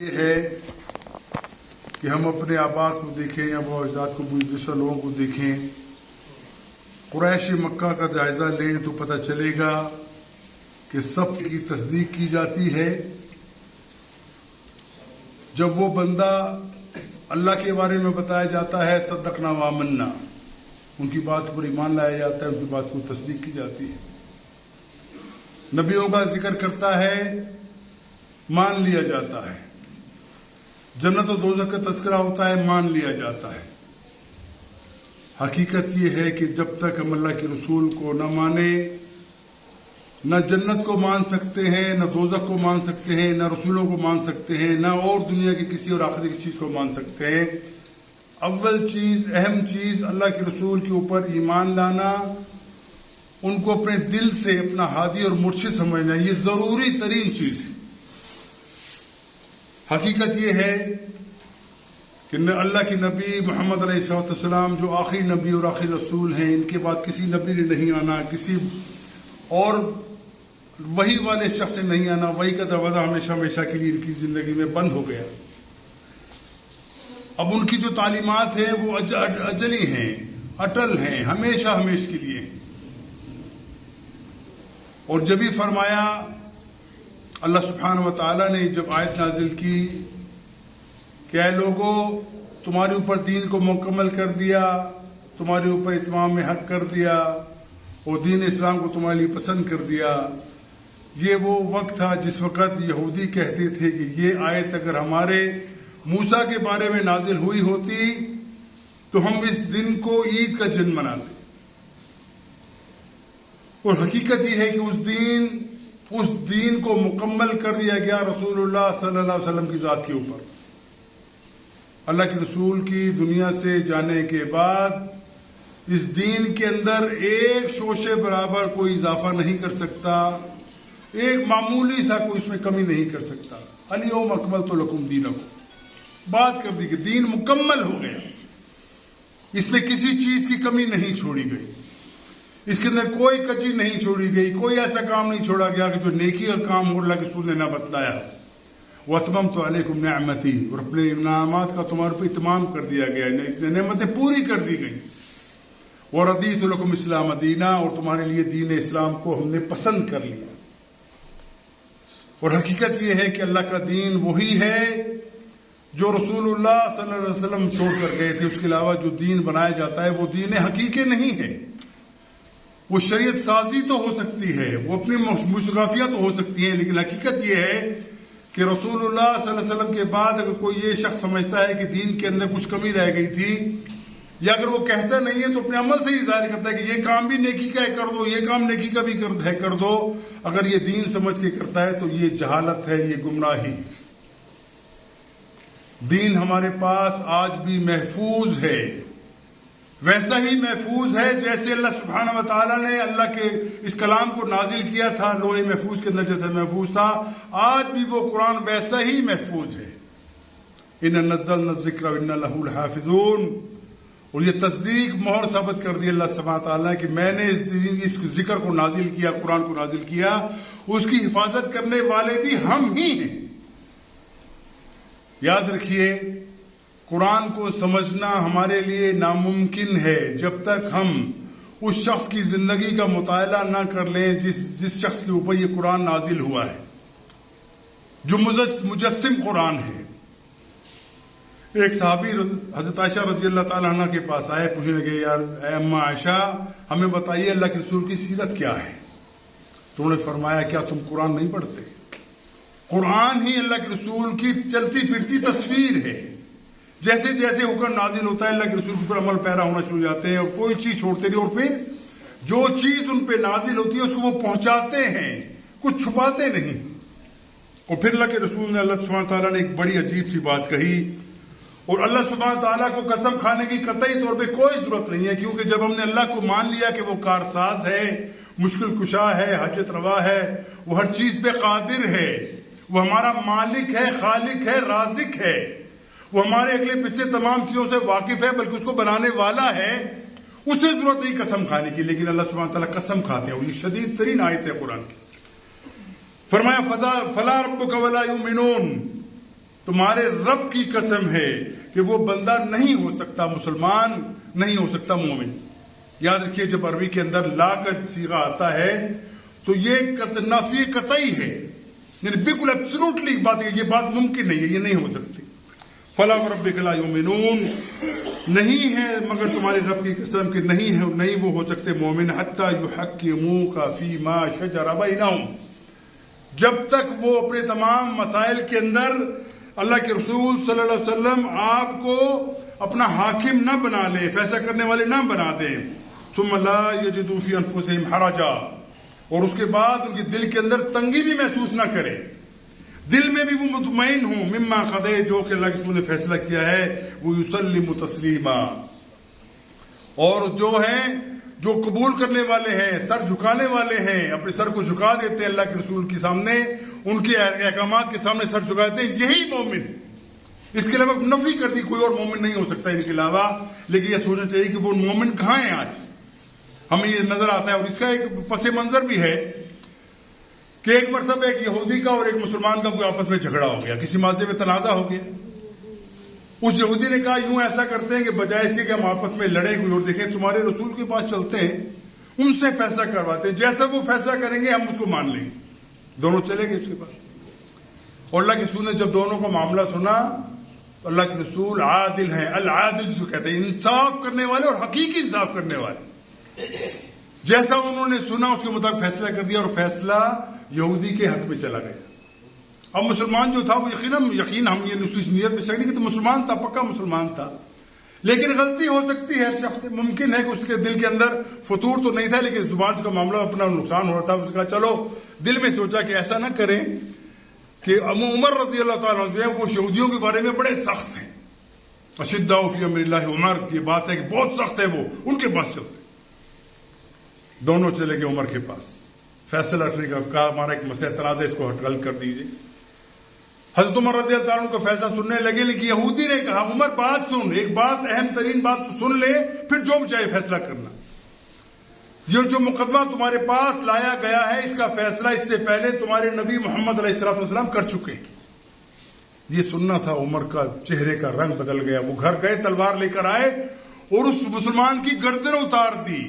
یہ ہے کہ ہم اپنے آبا کو دیکھیں یا وہ اجداد کو دوسرے لوگوں کو دیکھیں، قریش مکہ کا جائزہ لیں تو پتہ چلے گا کہ سب کی تصدیق کی جاتی ہے جب وہ بندہ اللہ کے بارے میں بتایا جاتا ہے صدقنا وآمنا، ان کی بات پر ایمان لایا جاتا ہے، ان کی بات کو تصدیق کی جاتی ہے۔ نبیوں کا ذکر کرتا ہے، مان لیا جاتا ہے۔ جنت و دوزخ کا تذکرہ ہوتا ہے، مان لیا جاتا ہے۔ حقیقت یہ ہے کہ جب تک ہم اللہ کے رسول کو نہ مانے، نہ جنت کو مان سکتے ہیں، نہ دوزخ کو مان سکتے ہیں، نہ رسولوں کو مان سکتے ہیں، نہ اور دنیا کی کسی اور آخرت کی چیز کو مان سکتے ہیں۔ اول چیز، اہم چیز، اللہ کے رسول کے اوپر ایمان لانا، ان کو اپنے دل سے اپنا ہادی اور مرشد سمجھنا، یہ ضروری ترین چیز ہے۔ حقیقت یہ ہے کہ اللہ کے نبی محمد علیہ السلام جو آخری نبی اور آخری رسول ہیں، ان کے بعد کسی نبی نے نہیں آنا، کسی اور وحی والے شخص سے نہیں آنا۔ وحی کا دروازہ ہمیشہ ہمیشہ کے لیے ان کی زندگی میں بند ہو گیا۔ اب ان کی جو تعلیمات ہیں وہ اجلی ہیں، اٹل ہیں، ہمیشہ ہمیشہ کے لیے۔ اور جب ہی فرمایا اللہ سبحانہ و تعالیٰ نے جب آیت نازل کی کہ اے لوگو، تمہارے اوپر دین کو مکمل کر دیا، تمہارے اوپر اتمام حق کر دیا اور دین اسلام کو تمہارے لیے پسند کر دیا۔ یہ وہ وقت تھا جس وقت یہودی کہتے تھے کہ یہ آیت اگر ہمارے موسیٰ کے بارے میں نازل ہوئی ہوتی تو ہم اس دن کو عید کا دن مناتے۔ اور حقیقت یہ ہے کہ اس دین کو مکمل کر دیا گیا رسول اللہ صلی اللہ علیہ وسلم کی ذات کے اوپر۔ اللہ کے رسول کی دنیا سے جانے کے بعد اس دین کے اندر ایک شوشے برابر کوئی اضافہ نہیں کر سکتا، ایک معمولی سا کوئی اس میں کمی نہیں کر سکتا۔ الیوم اکملت لکم دینکم، بات کر دی کہ دین مکمل ہو گیا، اس میں کسی چیز کی کمی نہیں چھوڑی گئی، اس کے اندر کوئی کچی نہیں چھوڑی گئی، کوئی ایسا کام نہیں چھوڑا گیا کہ جو نیکی کا کام ہو اللہ کے رسول نے نہ بتلایا۔ وَأَتْمَمْتُ عَلَيْكُمْ نِعْمَتِي، اور اپنے انعامات کا تمہارے پر اتمام کر دیا گیا، نعمتیں پوری کر دی گئی۔ وَرَضِيتُ لَكُمْ الْإِسْلَامَ دِينًا، اور تمہارے لیے دین اسلام کو ہم نے پسند کر لیا۔ اور حقیقت یہ ہے کہ اللہ کا دین وہی ہے جو رسول اللہ صلی اللہ علیہ وسلم چھوڑ کر گئے تھے۔ اس کے علاوہ جو دین بنایا جاتا ہے وہ دین حقیقی نہیں ہے۔ وہ شریعت سازی تو ہو سکتی ہے، وہ اپنی مشرفیاں تو ہو سکتی ہیں، لیکن حقیقت یہ ہے کہ رسول اللہ صلی اللہ علیہ وسلم کے بعد اگر کوئی یہ شخص سمجھتا ہے کہ دین کے اندر کچھ کمی رہ گئی تھی، یا اگر وہ کہتا نہیں ہے تو اپنے عمل سے ہی ظاہر کرتا ہے کہ یہ کام بھی نیکی کا ہے کر دو، یہ کام نیکی کا بھی ہے کر دو، اگر یہ دین سمجھ کے کرتا ہے تو یہ جہالت ہے، یہ گمراہی۔ دین ہمارے پاس آج بھی محفوظ ہے، ویسا ہی محفوظ ہے جیسے اللہ سبحانہ و تعالیٰ نے اللہ کے اس کلام کو نازل کیا تھا لوح محفوظ کے اندر جیسا محفوظ تھا، آج بھی وہ قرآن ویسا ہی محفوظ ہے۔ اِنَّا نَزَّلْنَا الذِّكْرَ وَإِنَّا لَهُ لَحَافِظُونَ، اور یہ تصدیق مہر ثابت کر دی اللہ سبحانہ و تعالیٰ کہ میں نے اس ذکر کو نازل کیا، قرآن کو نازل کیا، اس کی حفاظت کرنے والے بھی ہم ہی ہیں۔ یاد رکھیے، قرآن کو سمجھنا ہمارے لیے ناممکن ہے جب تک ہم اس شخص کی زندگی کا مطالعہ نہ کر لیں جس شخص کے اوپر یہ قرآن نازل ہوا ہے، جو مجسم قرآن ہے۔ ایک صحابی حضرت عائشہ رضی اللہ تعالیٰ عنہ کے پاس آئے، پوچھنے لگے یار اے اماں عائشہ، ہمیں بتائیے اللہ کے رسول کی سیرت کیا ہے؟ تو انہوں نے فرمایا کیا تم قرآن نہیں پڑھتے؟ قرآن ہی اللہ کے رسول کی چلتی پھرتی تصویر ہے۔ جیسے جیسے حکم نازل ہوتا ہے اللہ کے رسول پر عمل پیرا ہونا شروع ہو جاتے ہیں، اور کوئی چیز چھوڑتے نہیں، اور پھر جو چیز ان پہ نازل ہوتی ہے اس کو وہ پہنچاتے ہیں، کچھ چھپاتے نہیں۔ اور پھر اللہ کے رسول نے، اللہ سبحانہ تعالیٰ نے ایک بڑی عجیب سی بات کہی، اور اللہ سبحانہ تعالیٰ کو قسم کھانے کی قطعی طور پہ کوئی ضرورت نہیں ہے، کیونکہ جب ہم نے اللہ کو مان لیا کہ وہ کارساز ہے، مشکل کشا ہے، حاجت روا ہے، وہ ہر چیز پہ قادر ہے، وہ ہمارا مالک ہے، خالق ہے، رازق ہے، وہ ہمارے اگلے پچھلے تمام چیزوں سے واقف ہے، بلکہ اس کو بنانے والا ہے، اسے ضرورت نہیں قسم کھانے کی، لیکن اللہ سبحانہ تعالیٰ قسم کھاتے ہیں، اور یہ شدید ترین آیت ہے قرآن کی۔ فرمایا فَلَا رَبُّكَ وَلَا يُؤْمِنُونَ، تمہارے رب کی قسم ہے کہ وہ بندہ نہیں ہو سکتا مسلمان، نہیں ہو سکتا مومن. یاد رکھیے جب عربی کے اندر لا کا صیغہ آتا ہے تو یہ نفی قطعی ہے، یعنی بالکل ایبسلوٹلی بات ہے، یہ بات ممکن نہیں ہے، یہ نہیں ہو سکتی. فلا وربک لا یؤمنون، نہیں ہے مگر تمہارے رب کی قسم کہ نہیں وہ ہو سکتے مومن حتی یحکموک فیما شجر بینہم، جب تک وہ اپنے تمام مسائل کے اندر اللہ کے رسول صلی اللہ علیہ وسلم آپ کو اپنا حاکم نہ بنا لے، فیصلہ کرنے والے نہ بنا دیں. ثم لا یجدوا فی انفسہم حرجا، اور اس کے بعد ان کے دل کے اندر تنگی بھی محسوس نہ کرے، دل میں بھی وہ مطمئن ہوں مما قضی، جو کہ اللہ کے رسول نے فیصلہ کیا ہے، وہ یسلم تسلیما، اور جو قبول کرنے والے ہیں، سر جھکانے والے ہیں، اپنے سر کو جھکا دیتے ہیں اللہ کے رسول کے سامنے، ان کے احکامات کے سامنے سر جھکا دیتے ہیں، یہی مومن. اس کے علاوہ نفی کر دی کوئی اور مومن نہیں ہو سکتا ان کے علاوہ. لیکن یہ سوچنا چاہیے کہ وہ مومن کہاں ہیں آج، ہمیں یہ نظر آتا ہے. اور اس کا ایک پس منظر بھی ہے کہ ایک مرتبہ ایک یہودی کا اور ایک مسلمان کا کوئی آپس میں جھگڑا ہو گیا، کسی مسئلے میں تنازع ہو گیا. اس یہودی نے کہا یوں ایسا کرتے ہیں کہ بجائے اس کے کہ ہم آپس میں لڑیں کوئی اور، دیکھیں تمہارے رسول کے پاس چلتے ہیں، ان سے فیصلہ کرواتے ہیں، جیسا وہ فیصلہ کریں گے ہم اس کو مان لیں گے. دونوں چلے گئے اس کے پاس، اور اللہ کے رسول نے جب دونوں کا معاملہ سنا تو اللہ کے رسول عادل ہیں، العادل جس کو کہتے ہیں، انصاف کرنے والے اور حقیقی انصاف کرنے والے. جیسا انہوں نے سنا اس کے مطابق فیصلہ کر دیا، اور فیصلہ یہودی کے حق میں چلا گیا. اب مسلمان جو تھا وہ یقین ہم یہ نیت میں شک نہیں کہ تو مسلمان تھا، پکا مسلمان تھا، لیکن غلطی ہو سکتی ہے شخص سے، ممکن ہے کہ اس کے دل کے اندر فطور تو نہیں تھا لیکن زبان سے کا معاملہ اپنا نقصان ہو رہا تھا. اس نے کہا چلو، دل میں سوچا کہ ایسا نہ کریں کہ عمر رضی اللہ تعالیٰ عنہ جو ہیں وہ یہودیوں کے بارے میں بڑے سخت ہیں، اشداء فی امر اللہ، عمر کی بات ہے کہ بہت سخت ہے، وہ ان کے پاس چلتے. دونوں چلے گئے عمر کے پاس، فیصلہ رکھنے کا کہا ہمارا ایک مسئلہ تنازع اس کو حل کر دیجیے. حضرت عمر رضی اللہ عنہ کو فیصلہ سننے لگے، لیکن یہودی نے کہا عمر بات سن، ایک بات اہم ترین بات سن لے، پھر جو چاہے فیصلہ کرنا. یہ جو مقدمہ تمہارے پاس لایا گیا ہے اس کا فیصلہ اس سے پہلے تمہارے نبی محمد علیہ الصلوۃ والسلام کر چکے. یہ سننا تھا. عمر کا چہرے کا رنگ بدل گیا، وہ گھر گئے، تلوار لے کر آئے اور اس مسلمان کی گردن اتار دی.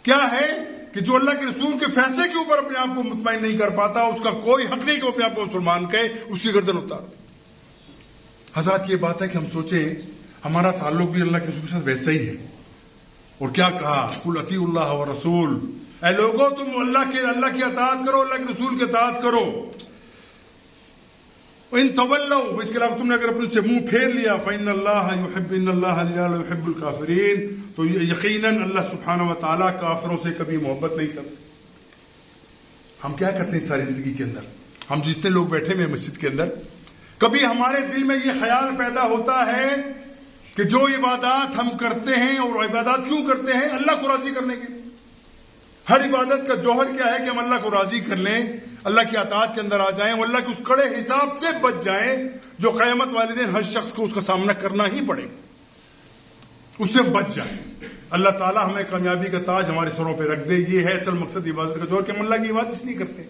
کیا ہے کہ جو اللہ کے رسول کے فیصلے کے اوپر اپنے آپ کو مطمئن نہیں کر پاتا، اس کا کوئی حق نہیں کہ وہ اپنے آپ کو مسلمان کہے، اس کی گردن اتار دی. حضرات یہ بات ہے کہ ہم سوچیں ہمارا تعلق بھی اللہ کے رسول کے ساتھ ویسا ہی ہے. اور کیا کہا، قل اطیعوا اللہ ورسول، اے لوگوں تم اللہ کی اطاعت کرو، اللہ کے رسول کی اطاعت کرو. ان تولوا، اس کے علاوہ تم نے اگر اپنے سے منہ پھیر لیا، فإن اللہ لا يحب الکافرین، تو یقیناً اللہ سبحانہ و تعالیٰ کافروں سے کبھی محبت نہیں کرتے. ہم کیا کرتے ہیں ساری زندگی کے اندر، ہم جتنے لوگ بیٹھے ہوئے مسجد کے اندر، کبھی ہمارے دل میں یہ خیال پیدا ہوتا ہے کہ جو عبادات ہم کرتے ہیں، اور عبادات کیوں کرتے ہیں؟ اللہ کو راضی کرنے کے لیے. ہر عبادت کا جوہر کیا ہے کہ ہم اللہ کو راضی کر لیں، اللہ کی اطاعت کے اندر آ جائیں، اور اللہ کے اس کڑے حساب سے بچ جائیں جو قیامت والے دن ہر شخص کو اس کا سامنا کرنا ہی پڑے گا، اس سے بچ جائیں. اللہ تعالیٰ ہمیں کامیابی کا تاج ہمارے سروں پہ رکھ دے. یہ ہے اصل مقصد عبادت کا جوہر کہ ہم اللہ کی عبادت اس نہیں کرتے.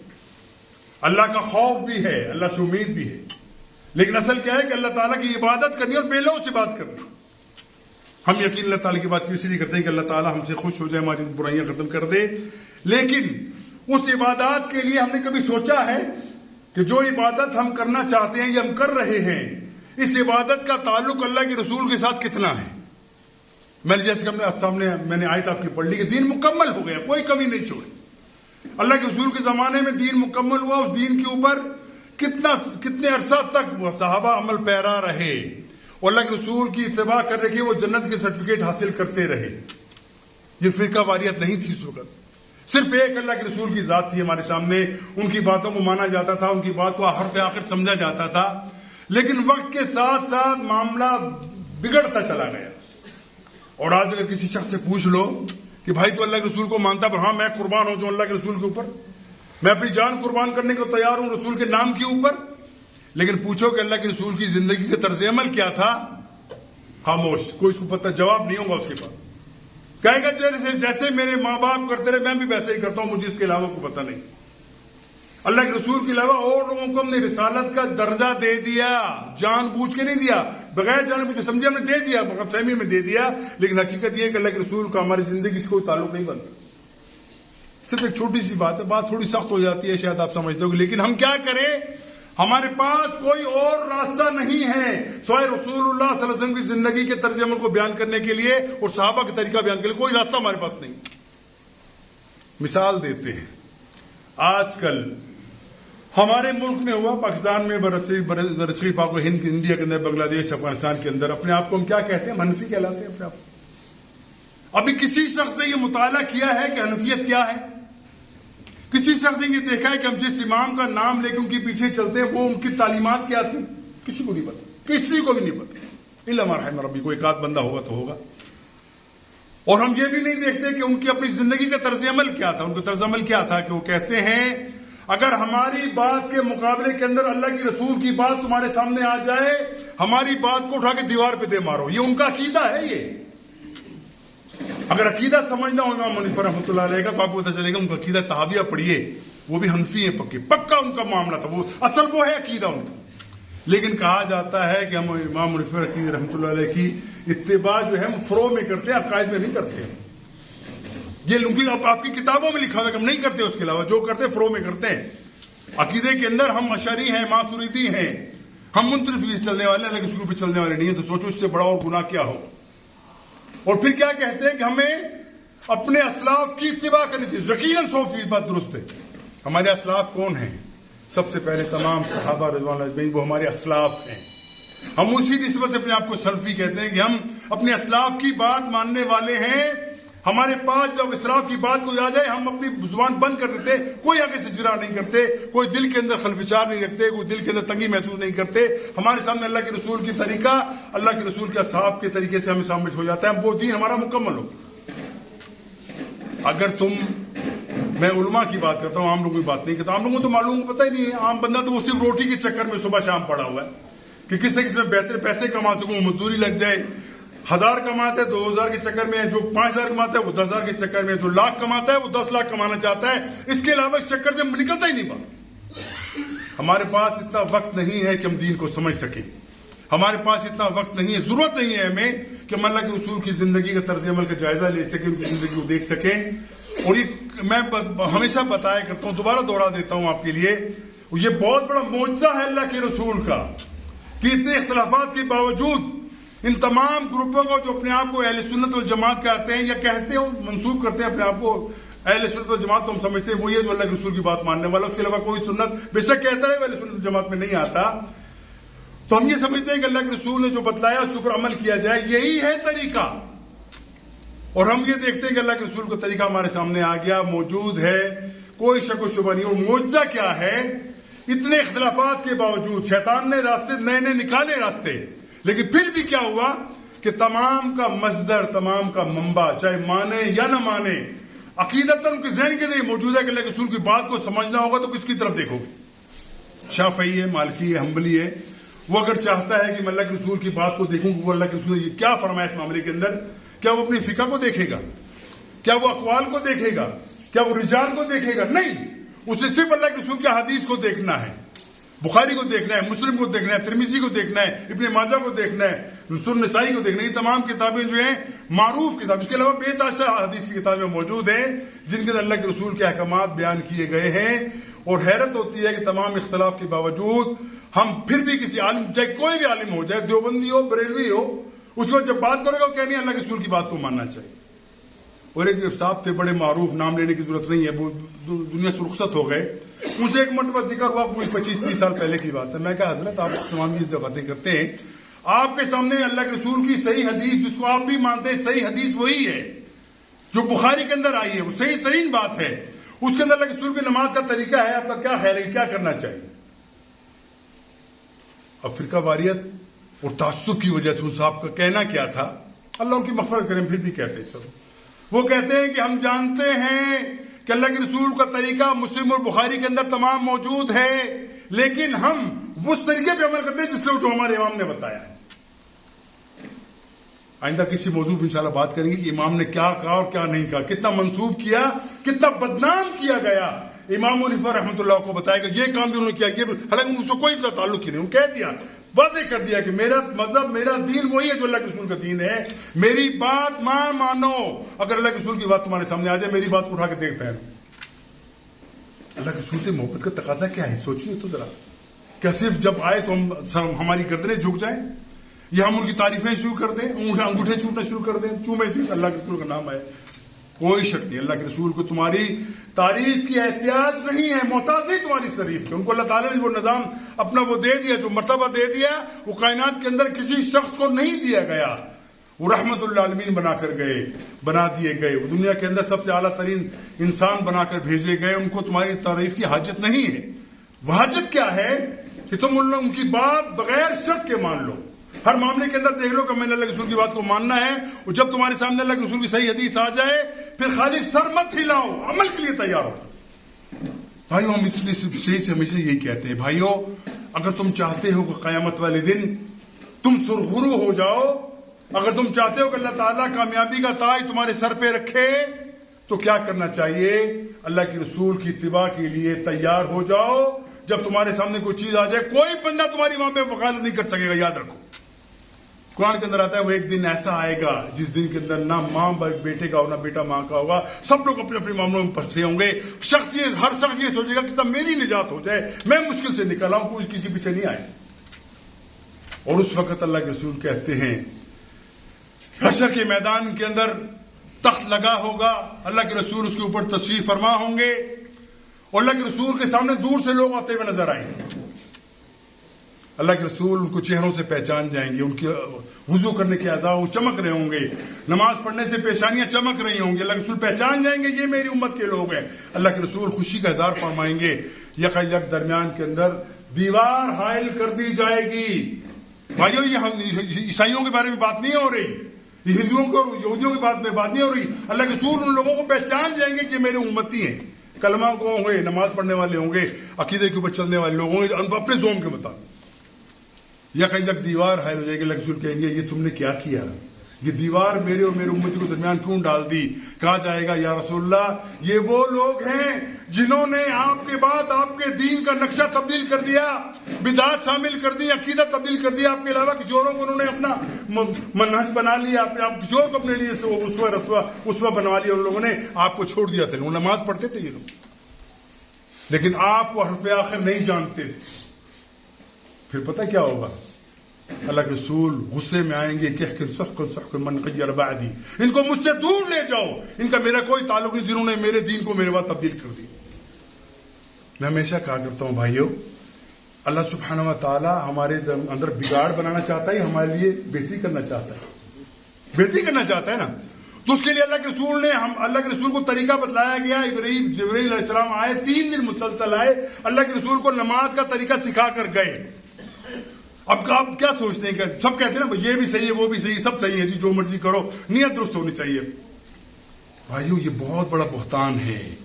اللہ کا خوف بھی ہے، اللہ سے امید بھی ہے، لیکن اصل کیا ہے کہ اللہ تعالیٰ کی عبادت کرنی اور بے لوث سے بات کرنی. ہم یقین اللہ تعالیٰ کی بات اس لیے کرتے ہیں کہ اللہ تعالیٰ ہم سے خوش ہو جائے، ہماری برائیاں ختم کر دے. لیکن اس عبادات کے لیے ہم نے کبھی سوچا ہے کہ جو عبادت ہم کرنا چاہتے ہیں یا ہم کر رہے ہیں، اس عبادت کا تعلق اللہ کے رسول کے ساتھ کتنا ہے؟ میں نے جیسے کہ سامنے میں نے آیت آپ کی پڑھ لی کہ دین مکمل ہو گیا، کوئی کمی نہیں چھوڑی. اللہ کے رسول کے زمانے میں دین مکمل ہوا. اس دین کے اوپر کتنے عرصہ تک وہ صحابہ عمل پیرا رہے، اور اللہ کے رسول کی اتباع کر رہے کہ وہ جنت کے سرٹیفکیٹ حاصل کرتے رہے. یہ فرقہ واریت نہیں تھی اس وقت، صرف ایک اللہ کے رسول کی ذات تھی ہمارے سامنے. ان کی باتوں کو مانا جاتا تھا، ان کی بات کو حرف آخر سمجھا جاتا تھا. لیکن وقت کے ساتھ ساتھ معاملہ بگڑتا چلا گیا. اور آج اگر کسی شخص سے پوچھ لو کہ بھائی تو اللہ کے رسول کو مانتا، پر ہاں میں قربان ہو جاؤں اللہ کے رسول کے اوپر، میں اپنی جان قربان کرنے کو تیار ہوں رسول کے نام کے اوپر، لیکن پوچھو کہ اللہ کے رسول کی زندگی کا طرز عمل کیا تھا، خاموش. کوئی اس کو پتہ جواب نہیں ہوگا اس کے پاس. کہے گا جیسے میرے ماں باپ کرتے رہے میں بھی ویسے ہی کرتا ہوں، مجھے اس کے علاوہ کو پتہ نہیں. اللہ کے رسول کے علاوہ اور لوگوں کو ہم نے رسالت کا درجہ دے دیا، جان بوجھ کے نہیں دیا، بغیر جان بوجھ کے سمجھے ہم نے دے دیا، غلط فہمی میں دے دیا، لیکن حقیقت یہ ہے کہ اللہ کے رسول کا ہماری زندگی سے کوئی تعلق نہیں بنتا۔ صرف ایک چھوٹی سی بات ہے، بات تھوڑی سخت ہو جاتی ہے شاید آپ سمجھتے ہو، لیکن ہم کیا کریں، ہمارے پاس کوئی اور راستہ نہیں ہے سوائے رسول اللہ صلی اللہ علیہ وسلم کی زندگی کے طرز عمل کو بیان کرنے کے لیے اور صحابہ کا طریقہ بیان کرنے کے لیے کوئی راستہ ہمارے پاس نہیں۔ مثال دیتے ہیں، آج کل ہمارے ملک میں ہوا، پاکستان میں، برصغیر پاک و ہند، انڈیا کے اندر، بنگلہ دیش، افغانستان کے اندر، اپنے آپ کو ہم کیا کہتے ہیں؟ ہم حنفی کہلاتے ہیں اپنے آپ کو۔ ابھی کسی شخص نے یہ مطالعہ کیا ہے کہ حنفیت کیا ہے؟ کسی شخص نے یہ دیکھا ہے کہ ہم جس امام کا نام لے کے ان کے پیچھے چلتے ہیں وہ ان کی تعلیمات کیا تھی؟ کسی کو نہیں پتا، کسی کو بھی نہیں پتا، الا ما رحم ربی، کوئی ایک آدھ بندہ ہوگا تو ہوگا۔ اور ہم یہ بھی نہیں دیکھتے کہ ان کی اپنی زندگی کا طرز عمل کیا تھا۔ ان کا طرز عمل کیا تھا کہ وہ کہتے ہیں اگر ہماری بات کے مقابلے کے اندر اللہ کی رسول کی بات تمہارے سامنے آ جائے، ہماری بات کو اٹھا کے دیوار پہ دے مارو۔ یہ ان کا عقیدہ ہے۔ یہ اگر عقیدہ سمجھنا ہو امام حنیفہ رحمۃ اللہ علیہ کا تو آپ کو پتہ چلے گا ان کا عقیدہ تحاویہ پڑھیے، وہ بھی حنفی ہیں پکے، پکا ان کا معاملہ تھا، وہ اصل وہ ہے عقیدہ ان کا۔ لیکن کہا جاتا ہے کہ ہم امام حنیفہ رحمۃ اللہ علیہ کی اتباع جو ہے ہم فروع میں کرتے ہیں، عقائد میں نہیں کرتے۔ یہ لوگ آپ کی کتابوں میں لکھا ہوا ہے کہ ہم نہیں کرتے، اس کے علاوہ جو کرتے فروع میں کرتے ہیں۔ عقیدے کے اندر ہم اشعری ہیں، ماتریدی ہیں، ہم منطرف چلنے والے، اللہ کے رسول پہ چلنے والے نہیں ہیں۔ تو سوچو اس سے بڑا اور گناہ کیا ہو۔ اور پھر کیا کہتے ہیں کہ ہمیں اپنے اسلاف کی اتباع کرنی چاہیے۔ یقیناً 100% بات درست ہے۔ ہمارے اسلاف کون ہیں؟ سب سے پہلے تمام صحابہ رضوان اللہ اجمعین، وہ ہمارے اسلاف ہیں۔ ہم اسی نسبت سے اپنے آپ کو سلفی کہتے ہیں کہ ہم اپنے اسلاف کی بات ماننے والے ہیں۔ ہمارے پاس جب اسلاف کی بات کو آ جائے ہم اپنی زبان بند کر دیتے، کوئی آگے سے جرا نہیں کرتے، کوئی دل کے اندر خلفشار نہیں رکھتے، کوئی دل کے اندر تنگی محسوس نہیں کرتے۔ ہمارے سامنے اللہ کے رسول کی طریقہ، اللہ کے رسول کے اصحاب کے طریقے سے ہمیں سامنے ہو جاتا ہے، وہ دین ہمارا مکمل ہو۔ اگر میں علماء کی بات کرتا ہوں، عام لوگوں کی بات نہیں کرتا۔ عام لوگوں کو تو معلوم پتہ ہی نہیں ہے، عام بندہ تو وہ صرف روٹی کے چکر میں صبح شام پڑا ہوا ہے کہ کس سے بہتر پیسے کما سکوں، مزدوری لگ جائے، 1000 کماتا ہے 2000 کے چکر میں ہے، جو 5000 کماتا ہے وہ 10,000 کے چکر میں ہے، جو لاکھ کماتا ہے وہ 10 لاکھ کمانا چاہتا ہے۔ اس کے علاوہ اس چکر سے نکلتا ہی نہیں بات۔ ہمارے پاس اتنا وقت نہیں ہے کہ ہم دین کو سمجھ سکیں، ہمارے پاس اتنا وقت نہیں ہے، ضرورت نہیں ہے ہمیں کہ ہم اللہ کے رسول کی زندگی کا طرز عمل کا جائزہ لے سکیں، ان کی زندگی کو دیکھ سکیں۔ اور یہ میں ہمیشہ بتایا کرتا ہوں، دوبارہ دوہرا دیتا ہوں آپ کے لیے، یہ بہت بڑا معجزہ ہے اللہ کے رسول کا کہ اتنے اختلافات کے باوجود ان تمام گروپوں کو جو اپنے آپ کو اہل سنت والجماعت کہتے ہیں یا کہتے ہو منسوب کرتے ہیں اپنے آپ کو اہل سنت والجماعت، تو ہم سمجھتے ہیں وہ یہ جو اللہ کے رسول کی بات ماننے والا، اس کے علاوہ کوئی سنت بے شک کہتا ہے اہل سنت والجماعت میں نہیں آتا، تو ہم یہ سمجھتے ہیں کہ اللہ کے رسول نے جو بتلایا اس کے اوپر عمل کیا جائے، یہی ہے طریقہ۔ اور ہم یہ دیکھتے ہیں کہ اللہ کے رسول کا طریقہ ہمارے سامنے آ گیا، موجود ہے، کوئی شک و شبہ نہیں۔ اور معجزہ کیا ہے؟ اتنے اختلافات کے باوجود شیطان نے راستے نئے نئے نکالے راستے، لیکن پھر بھی کیا ہوا کہ تمام کا مصدر، تمام کا منبع، چاہے مانے یا نہ مانے، عقیدتاً ان کے ذہن کے لیے موجود ہے کہ اللہ کے رسول کی بات کو سمجھنا ہوگا تو کس کی طرف دیکھو گے؟ شافعی ہے، مالکی ہے، حنبلی ہے، وہ اگر چاہتا ہے کہ میں اللہ کے رسول کی بات کو دیکھوں کہ وہ اللہ کے رسول نے یہ کیا فرمایا اس معاملے کے اندر، کیا وہ اپنی فقہ کو دیکھے گا؟ کیا وہ اقوال کو دیکھے گا؟ کیا وہ رجال کو دیکھے گا؟ نہیں، اسے صرف اللہ کے رسول کی حدیث کو دیکھنا ہے، بخاری کو دیکھنا ہے، مسلم کو دیکھنا ہے، ترمذی کو دیکھنا ہے، ابن ماجہ کو دیکھنا ہے، سنن نسائی کو دیکھنا ہے۔ یہ تمام کتابیں جو ہیں معروف کتاب، اس کے علاوہ بے تحاشا حدیث کی کتابیں موجود ہیں جن کے اندر اللہ کے رسول کے احکامات بیان کیے گئے ہیں۔ اور حیرت ہوتی ہے کہ تمام اختلاف کے باوجود ہم پھر بھی کسی عالم، چاہے کوئی بھی عالم ہو، چاہے دیوبندی ہو، بریلوی ہو، اس کو جب بات کرے گا وہ کہنی ہے اللہ کے رسول کی بات کو ماننا چاہیے۔ اور ایک صاحب تھے بڑے معروف، نام لینے کی ضرورت نہیں ہے، وہ دنیا سے رخصت ہو گئے، ان سے ایک مرتبہ ذکر ہوا، کوئی 25-30 سال پہلے کی بات ہے۔ میں کہا حضرت آپ تمام چیز باتیں کرتے ہیں، آپ کے سامنے اللہ کے رسول کی صحیح حدیث جس کو آپ بھی مانتے ہیں، صحیح حدیث وہی ہے جو بخاری کے اندر آئی ہے، وہ صحیح ترین بات ہے، اس کے اندر اللہ کے رسول کی نماز کا طریقہ ہے، آپ کا کیا خیال ہے کیا کرنا چاہیے؟ اب فرقہ واریت اور تعصب کی وجہ سے ان صاحب کا کہنا کیا تھا، اللہ ان کی مغفرت کریں، پھر بھی کہتے ہیں، چلو وہ کہتے ہیں کہ ہم جانتے ہیں کہ اللہ کے رسول کا طریقہ مسلم اور بخاری کے اندر تمام موجود ہے، لیکن ہم اس طریقے پہ عمل کرتے ہیں جس سے جو ہمارے امام نے بتایا ہے۔ آئندہ کسی موضوع پہ انشاءاللہ بات کریں گے کہ امام نے کیا کہا اور کیا نہیں کہا، کتنا منسوب کیا، کتنا بدنام کیا گیا امام حنیفہ رحمۃ اللہ کو بتایا کہ یہ کام بھی انہوں نے کیا، یہ حالانکہ ان سے کوئی تعلق ہی نہیں، انہوں نے کہہ دیا، واضح کر دیا کہ میرا مذہب، میرا دین وہی ہے جو اللہ کے رسول کا دین ہے، میری بات مانو، اگر اللہ کے رسول کی بات تمہارے سامنے آ جائے میری بات کو اٹھا کے دیکھ پہنو۔ اللہ کے رسول سے محبت کا تقاضا کیا ہے، سوچیے تو ذرا، کیا صرف جب آئے تو ہماری گردنیں جھک جائیں، یا ہم ان کی تعریفیں شروع کر دیں، انگوٹھے چومنا شروع کر دیں، اللہ کے رسول کا نام آئے؟ کوئی شک نہیں، اللہ کے رسول کو تمہاری تعریف کی احتیاج نہیں ہے، محتاج نہیں تمہاری تعریف کی۔ ان کو اللہ تعالیٰ نے وہ نظام اپنا وہ دے دیا، جو مرتبہ دے دیا، وہ کائنات کے اندر کسی شخص کو نہیں دیا گیا، وہ رحمت اللہ عالمین بنا دیے گئے، وہ دنیا کے اندر سب سے اعلیٰ ترین انسان بنا کر بھیجے گئے، ان کو تمہاری تعریف کی حاجت نہیں ہے۔ وہ حاجت کیا ہے کہ تم ان کی بات بغیر شک کے مان لو، ہر معاملے کے اندر دیکھ لو کہ میں نے اللہ کے رسول کی بات کو ماننا ہے، اور جب تمہارے سامنے اللہ کے رسول کی صحیح حدیث آ جائے پھر خالی سر مت ہلاؤ، عمل کے لیے تیار ہو۔ بھائیو، ہم اس لیے صحیح سے ہمیشہ یہی کہتے ہیں، بھائیو اگر تم چاہتے ہو کہ قیامت والے دن تم سرخرو ہو جاؤ، اگر تم چاہتے ہو کہ اللہ تعالیٰ کامیابی کا تاج تمہارے سر پہ رکھے، تو کیا کرنا چاہیے؟ اللہ کے رسول کی اتباع کے لیے تیار ہو جاؤ۔ جب تمہارے سامنے کوئی چیز آ جائے، کوئی بندہ تمہاری وہاں پہ وکالت نہیں کر سکے گا، یاد رکھو۔ قرآن کے اندر آتا ہے وہ ایک دن ایسا آئے گا جس دن کے اندر نہ ماں بیٹے کا ہوگا، نہ بیٹا ماں کا ہوگا، سب لوگ اپنے اپنے معاملوں میں پھنسے ہوں گے، ہر شخص یہ سوچے گا کہ سب میری نجات ہو جائے، میں مشکل سے نکل آؤں، کوئی کسی پیچھے نہیں آئے۔ اور اس وقت اللہ کے رسول کہتے ہیں حشر کے میدان کے اندر تخت لگا ہوگا، اللہ کے رسول اس کے اوپر تشریف فرما ہوں گے، اور اللہ کے رسول کے سامنے دور سے لوگ آتے ہوئے نظر آئیں گے۔ اللہ کے رسول ان کو چہروں سے پہچان جائیں گے، ان کی وضو کرنے کے اعضاء چمک رہے ہوں گے، نماز پڑھنے سے پیشانیاں چمک رہی ہوں گی، اللہ کے رسول پہچان جائیں گے یہ میری امت کے لوگ ہیں۔ اللہ کے رسول خوشی کا اظہار فرمائیں گے، یک درمیان کے اندر دیوار حائل کر دی جائے گی۔ بھائیو، یہ عیسائیوں کے بارے میں بات نہیں ہو رہی، یہ ہندوؤں کو یہودیوں کی بات نہیں ہو رہی، اللہ کے رسول ان لوگوں کو پہچان جائیں گے کہ میرے امتی ہیں، کلمہ کو ہوں گے، نماز پڑھنے والے ہوں گے، عقیدے کے اوپر چلنے والے لوگ ہوں گے، اپنے زوم کے مطابق۔ یا کہیں جب دیوار حائل ہو جائے گی، اللہ کے رسول کہیں گے یہ تم نے کیا کیا، یہ دیوار میرے اور میرے امتی کو درمیان کیوں ڈال دی؟ کہا جائے گا یا رسول اللہ یہ وہ لوگ ہیں جنہوں نے آپ کے بعد آپ کے دین کا نقشہ تبدیل کر دیا، بدعات شامل کر دی، عقیدہ تبدیل کر دیا، آپ کے علاوہ کسی اوروں کو انہوں نے اپنا منہج بنا لیا، آپ کسی اور کو اپنے لیے اسوہ بنوا لیا، ان لوگوں نے آپ کو چھوڑ دیا تھا۔ وہ نماز پڑھتے تھے یہ لوگ، لیکن آپ کو حرف آخر نہیں جانتے تھے۔ پھر پتہ کیا ہوگا؟ اللہ کے رسول غصے میں آئیں گے کہ من غیر بعدی، ان کو مجھ سے دور لے جاؤ، ان کا میرا کوئی تعلق نہیں جنہوں نے میرے دین کو میرے بعد تبدیل کر دی۔ میں ہمیشہ کہا کرتا ہوں بھائیو، اللہ سبحانہ و تعالی ہمارے اندر بگاڑ بنانا چاہتا ہے، ہمارے لیے بہتری کرنا چاہتا ہے نا، تو اس کے لیے اللہ کے رسول کو طریقہ بتلایا گیا۔ جبرائیل علیہ السلام آئے، 3 دن مسلسل آئے، اللہ کے رسول کو نماز کا طریقہ سکھا کر گئے۔ اب آپ کیا سوچتے ہیں کہ سب کہتے ہیں نا یہ بھی صحیح ہے، وہ بھی صحیح، سب صحیح ہے جی، جو مرضی کرو، نیت درست ہونی چاہیے۔ بھائیو، یہ بہت بڑا بہتان ہے،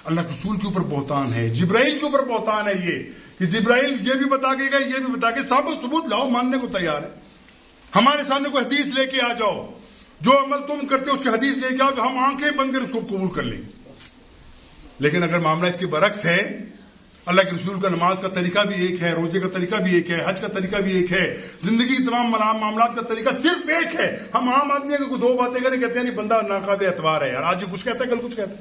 اللہ کے رسول کے اوپر بہتان ہے، جبرائیل کے اوپر بہتان ہے یہ، کہ جبرائیل یہ بھی بتا کے گئے، یہ بھی بتا کے، ثبوت لاؤ، ماننے کو تیار ہے۔ ہمارے سامنے کوئی حدیث لے کے آ جاؤ، جو عمل تم کرتے ہو اس کی حدیث لے کے آؤ، تو ہم آنکھیں بند کر اس کو قبول کر لیں گے۔ لیکن اگر معاملہ اس کے برعکس ہے، اللہ کے رسول کا نماز کا طریقہ بھی ایک ہے، روزے کا طریقہ بھی ایک ہے، حج کا طریقہ بھی ایک ہے، زندگی کے تمام معاملات کا طریقہ صرف ایک ہے، ہم عام آدمی اگر کوئی 2 باتیں کریں کہتے ہیں نہیں بندہ ناقابل اعتبار ہے یار، آج کچھ کہتا ہے کل کچھ کہتا ہے۔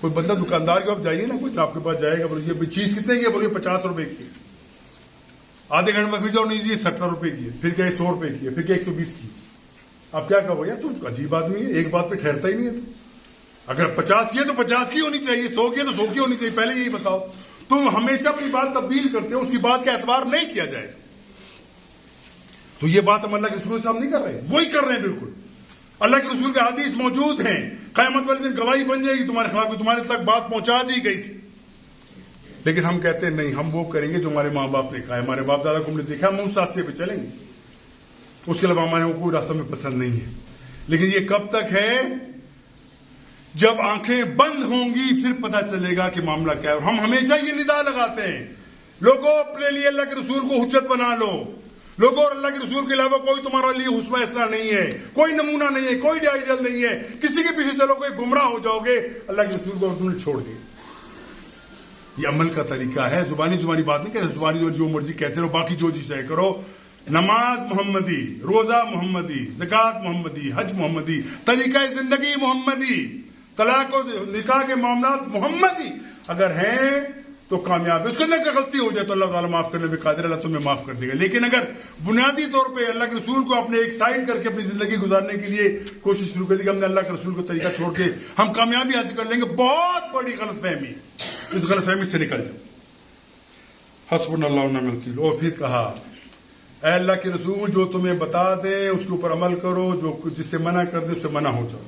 کوئی بندہ دکاندار کے پاس جائیے نا، کوئی آپ کے پاس جائے گا، بولے چیز کتنے کی ہے، بولے 50 روپے کی ہے، آدھے گھنٹے میں پھر جاؤ نہیں جی 70 روپے کی ہے، پھر کہ 100 روپے کی ہے، پھر کہ 120 کی۔ آپ کیا کہو یار، تو عجیب آدمی ہے، ایک بات پہ ٹھہرتا ہی نہیں ہے۔ اگر 50 کی ہے تو 50 کی ہونی چاہیے، 100 کی ہے تو 100 کی ہونی چاہیے، پہلے یہی بتاؤ۔ تم ہمیشہ اپنی بات تبدیل کرتے ہو، اس کی بات کا اعتبار نہیں کیا جائے، تو یہ بات ہم اللہ کے رسول سے ہم نہیں کر رہے، وہی کر رہے ہیں بالکل۔ اللہ کے رسول کے حدیث موجود ہیں، قیامت والے دن گواہی بن جائے گی تمہارے خلاف، تمہارے تک بات پہنچا دی گئی تھی، لیکن ہم کہتے ہیں نہیں، ہم وہ کریں گے جو ہمارے ماں باپ نے کہا ہے، ہمارے باپ دادا کو ہم نے دیکھا، ہم اس راستے پہ چلیں گے، اس کے علاوہ ہمارے کوئی راستہ میں پسند نہیں ہے۔ لیکن یہ کب تک ہے؟ جب آنکھیں بند ہوں گی پھر پتہ چلے گا کہ معاملہ کیا ہے۔ ہم ہمیشہ یہ ندا لگاتے ہیں، لوگوں اپنے لیے اللہ کے رسول کو حجت بنا لو، لوگوں اور اللہ کے رسول کے علاوہ کوئی تمہارے لیے حسوہ اسوہ نہیں ہے، کوئی نمونہ نہیں ہے، کوئی آئیڈیل نہیں ہے، کسی کے پیچھے چلو کوئی گمراہ ہو جاؤ گے، اللہ کے رسول کو تم نے چھوڑ دیا۔ یہ عمل کا طریقہ ہے. زبانی بات نہیں کہتے, زبانی جو مرضی کہتے رہو, باقی جو چیز چاہے کرو. نماز محمدی, روزہ محمدی, زکوٰۃ محمدی, حج محمدی, طریقہ زندگی محمدی, طلاق و نکاح کے معاملات محمدی اگر ہیں تو کامیاب ہے. اس کے اندر غلطی ہو جائے تو اللہ تعالیٰ معاف کرنے میں قادر, اللہ تمہیں معاف کر دے گا. لیکن اگر بنیادی طور پہ اللہ کے رسول کو اپنے ایک سائڈ کر کے اپنی زندگی گزارنے کے لیے کوشش شروع کر دی کہ ہم نے اللہ کے رسول کو طریقہ چھوڑ کے ہم کامیابی حاصل کر لیں گے, بہت بڑی غلط فہمی. اس غلط فہمی سے نکل جاؤ. حسبنا اللہ ونعم الوکیل. اور پھر کہا اے اللہ کے رسول جو تمہیں بتا دے اس کے اوپر عمل کرو, جو جس سے منع کر دے اس سے منع ہو جاؤ.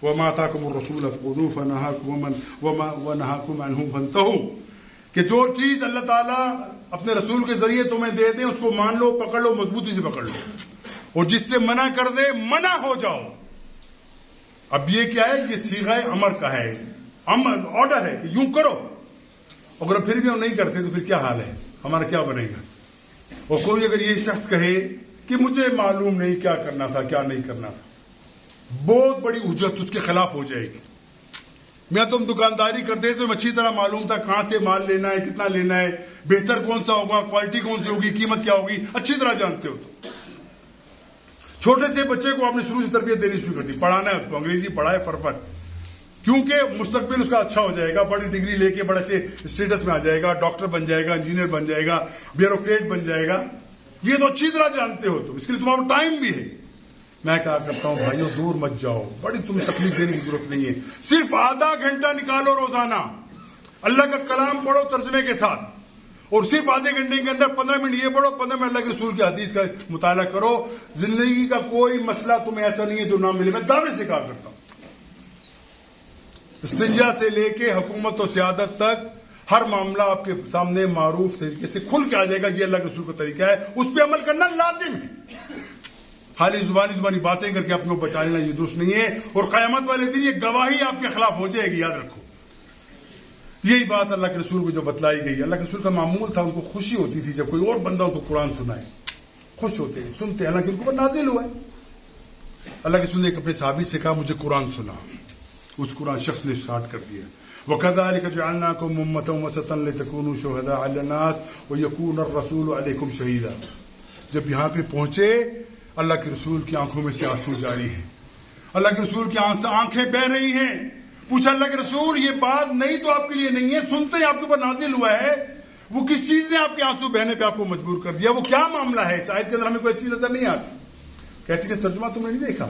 وما آتاکم الرسول فخذوه ونهاکم عنہ فانتہوا, کہ جو چیز اللہ تعالیٰ اپنے رسول کے ذریعے تمہیں دے دیں اس کو مان لو, پکڑ لو, مضبوطی سے پکڑ لو, اور جس سے منع کر دے منع ہو جاؤ. اب یہ کیا ہے, یہ صیغہ امر کا ہے, امر آرڈر ہے کہ یوں کرو. اگر پھر بھی ہم نہیں کرتے تو پھر کیا حال ہے, ہمارا کیا بنے گا. اور کوئی اگر یہ شخص کہے کہ مجھے معلوم نہیں کیا کرنا تھا کیا نہیں کرنا تھا, بہت بڑی حجت اس کے خلاف ہو جائے گی. میں تم دکانداری کرتے تو اچھی طرح معلوم تھا کہاں سے مال لینا ہے, کتنا لینا ہے, بہتر کون سا ہوگا, کوالٹی کون سی ہوگی, قیمت کیا ہوگی, اچھی طرح جانتے ہو. تو چھوٹے سے بچے کو آپ نے شروع سے تربیت دینی شروع کر دی, پڑھانا ہے اس کو, انگریزی پڑھائے پرفیکٹ, کیونکہ مستقبل اس کا اچھا ہو جائے گا, بڑی ڈگری لے کے بڑے اچھے اسٹیٹس میں آ جائے گا, ڈاکٹر بن جائے گا, انجینئر بن جائے گا, بیوروکریٹ بن جائے گا. یہ تو اچھی طرح جانتے ہو, تو اس کے لیے تمہارا ٹائم بھی ہے. میں کہا کرتا ہوں بھائیو دور مت جاؤ, بڑی تمہیں تکلیف دینے کی ضرورت نہیں ہے. صرف آدھا گھنٹہ نکالو روزانہ, اللہ کا کلام پڑھو ترجمے کے ساتھ, اور صرف آدھے گھنٹے کے اندر 15 منٹ یہ پڑھو, 15 منٹ اللہ کے رسول کی حدیث کا مطالعہ کرو. زندگی کا کوئی مسئلہ تمہیں ایسا نہیں ہے جو نہ ملے. میں دعوے سے کہا کرتا ہوں, استنجا سے لے کے حکومت و سیادت تک ہر معاملہ آپ کے سامنے معروف طریقے سے کھل کے آ جائے گا. یہ اللہ کے رسول کا طریقہ ہے, اس پہ عمل کرنا لازم ہے. خالی زبانی باتیں کر کے اپنے کو بچا لینا یہ درست نہیں ہے. اور قیامت والے دن یہ گواہی آپ کے خلاف ہو جائے گی, یاد رکھو. یہی بات اللہ کے رسول کو جو بتلائی گئی, اللہ کے رسول کا معمول تھا, ان کو خوشی ہوتی تھی جب کوئی اور بندہ ان کو قرآن سنائے, خوش ہوتے ہیں, سنتے ہیں, حالانکہ ان کو نازل ہوا ہے. اللہ کے رسول نے ایک اپنے صحابی سے کہا مجھے قرآن سنا. اس قرآن شخص نے اسٹارٹ کر دیا, وَكَذَلِكَ جَعَلْنَاكُمْ أُمَّةً وَسَطًا لِتَكُونُوا شُهَدَاءَ عَلَى النَّاسِ وَيَكُونَ الرَّسُولُ عَلَيْكُمْ شَهِيدًا. جب یہاں پہ پہنچے, اللہ کے رسول کی آنکھوں میں سے آنسو جاری ہیں, اللہ کے رسول کی آنکھیں بہ رہی ہیں. پوچھا اللہ کے رسول یہ بات نہیں تو آپ کے لیے نہیں ہے, سنتے ہی آپ کے اوپر نازل ہوا ہے, وہ کس چیز نے آپ کے آنسو بہنے پہ آپ کو مجبور کر دیا, وہ کیا معاملہ ہے؟ اس آیت کے اندر ہمیں کوئی چیز نظر نہیں آتی. کہتے کہ ترجمہ تم نے نہیں دیکھا,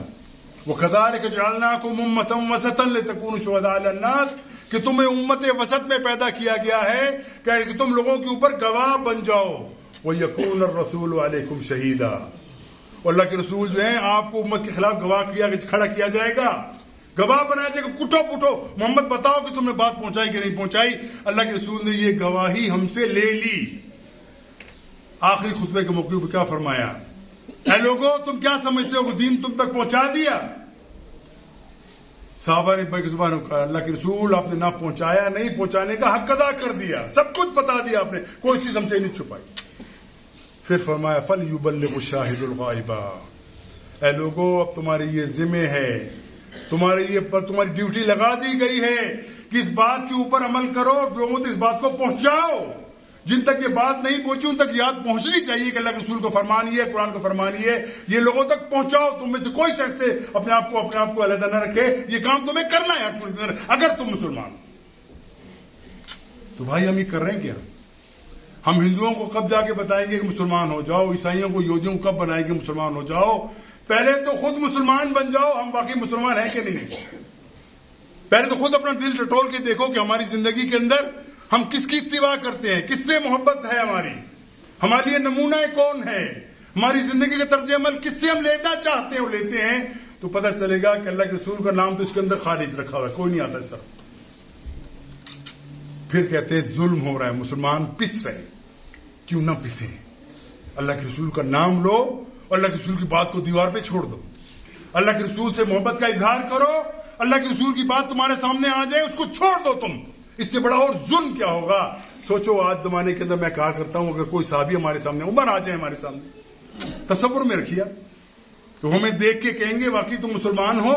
وَكَذَلِكَ جَعَلْنَاكُمْ أُمَّةً وَسَطًا لِتَكُونُوا شُهَدَاءَ عَلَى النَّاسِ, کہ تمہیں امت وسط میں پیدا کیا گیا ہے کہ تم لوگوں کے اوپر گواہ بن جاؤ. وَيَكُونَ الرَّسُولُ عَلَيْكُمْ شَهِيدًا, اور اللہ کے رسول جو ہیں آپ کو امت کے خلاف گواہ کھڑا کیا جائے گا, گواہ بنایا جائے گا. کٹو پٹو محمد بتاؤ کہ تم نے بات پہنچائی کہ نہیں پہنچائی. اللہ کے رسول نے یہ گواہی ہم سے لے لی. آخری خطبے کے موقع پہ کیا فرمایا, اے لوگو تم کیا سمجھتے ہو کہ دین تم تک پہنچا دیا؟ صحابہ نے زبان کہا اللہ کے رسول آپ نے نہ پہنچایا, نہیں پہنچانے کا حق ادا کر دیا, سب کچھ بتا دیا آپ نے, کوئی چیز ہم سے نہیں چھپائی. پھر فرمایا فَلْيُبَلِّغُ الشَّاهِدُ الْغَائِبَ, اے لوگو اب تمہاری یہ ذمہ ہے, تمہاری ڈیوٹی لگا دی گئی ہے کہ اس بات کے اوپر عمل کرو, لوگوں تک اس بات کو پہنچاؤ. جن تک یہ بات نہیں پہنچی ان تک یاد پہنچنی چاہیے کہ اللہ کے رسول کو فرمان یہ ہے, قرآن کو فرمان یہ ہے, یہ لوگوں تک پہنچاؤ. تم میں سے کوئی شخص سے اپنے آپ کو علیحدہ نہ رکھے, یہ کام تمہیں کرنا ہے اگر تم مسلمان. تو بھائی ہم یہ کر رہے ہیں کیا؟ ہم ہندوؤں کو کب جا کے بتائیں گے کہ مسلمان ہو جاؤ, عیسائیوں کو یہودیوں کو کب بنائیں گے مسلمان ہو جاؤ؟ پہلے تو خود مسلمان بن جاؤ, ہم باقی مسلمان ہیں کہ نہیں. پہلے تو خود اپنا دل ٹٹول کے دیکھو کہ ہماری زندگی کے اندر ہم کس کی اتباع کرتے ہیں, کس سے محبت ہے ہمارے لیے نمونہ کون ہے, ہماری زندگی کا طرز عمل کس سے ہم لینا چاہتے ہیں اور لیتے ہیں. تو پتہ چلے گا کہ اللہ کے رسول کا نام تو اس کے اندر خالص رکھا ہوا ہے, کوئی نہیں آتا اس طرح. پھر کہتے ہیں ظلم ہو رہا ہے, مسلمان پس رہے, کیوں نہ پسیں. اللہ کے رسول کا نام لو اور اللہ کے رسول کی بات کو دیوار پہ چھوڑ دو. اللہ کے رسول سے محبت کا اظہار کرو, اللہ کے رسول کی بات تمہارے سامنے آ جائے اس کو چھوڑ دو تم. اس سے بڑا اور ظلم کیا ہوگا؟ سوچو آج زمانے کے اندر میں کہا کرتا ہوں اگر کوئی صحابی ہمارے سامنے, عمر آ جائے ہمارے سامنے, تصور میں رکھیے تو ہمیں دیکھ کے کہیں گے واقعی تم مسلمان ہو,